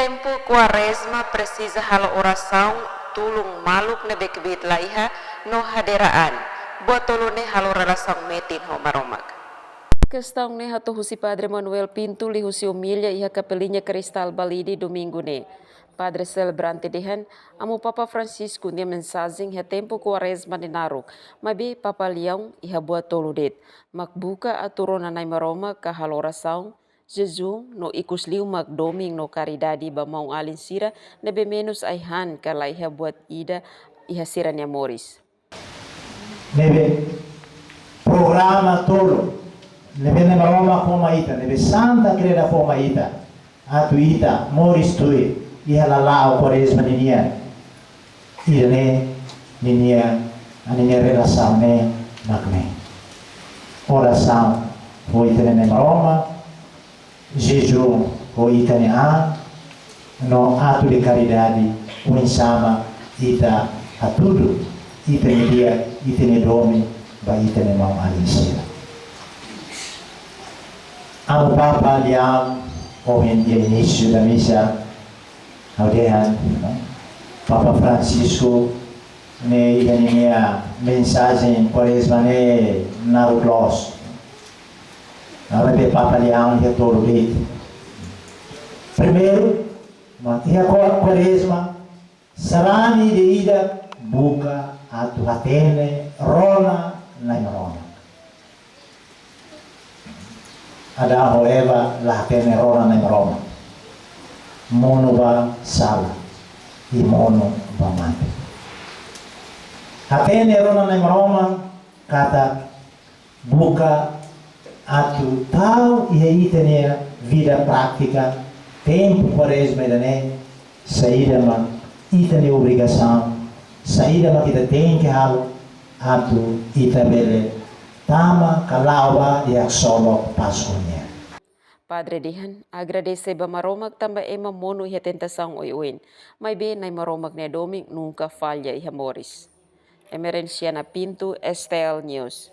tempo Quaresma precisa halo oração tulung maluk nebe kebit laiha no haderaan botolone halo relação metin ho maromak. Questão ne hato husi Padre Manuel Pinto li husi humilha iha capelinha Cristal Balidi domingo ne. Padre celebrante dehan amo Papa Francisco ne mensagem ha tempo Quaresma ne naruk, mabi Papa Leão iha buat toludet, makbuka aturon nanay maroma ka halo oração jejum no ikus liu mag doming no caridade ba maung alin sira nebe menos aihan kala iha buat ida iha sira ni amoris. Nebe programa todo, nebe ne maroma forma ita, nebe santa creda forma ita, atu ita moris tui iha lalao Quaresma ninia, ida ne ninia aninia relação ne magme. Oração foi ita ne maroma jejum o itane a no ato de caridade o insama ita a tudo itane dia itane domi ba itane mau alisira amo Papa Leão o início da missa ao dehan Papa Francisco ne itane minha mensagem Quaresma ne naruglos. Nabi Papa Leão ia todo leite. Primeiro, ia Quaresma, sarani de ida, buka, atu hatene, rona, naimrona. Ada hoeva, la hatene, rona, naimrona. Mono ba sala, i mono ba mate. Hatene, rona, naimrona, kata buka, atu tal e itania vida prática tempo Quaresma idane saída ma itania obrigação saída ma kita tem que halo atu itabele tama kalawa e solo pasconia. Padre Dihan, agradece ba maromak tamba ema mono iha tentação oiuin, may be nay maromak ne doming nunca falha iha moris. Emerenciana Pinto, STL News.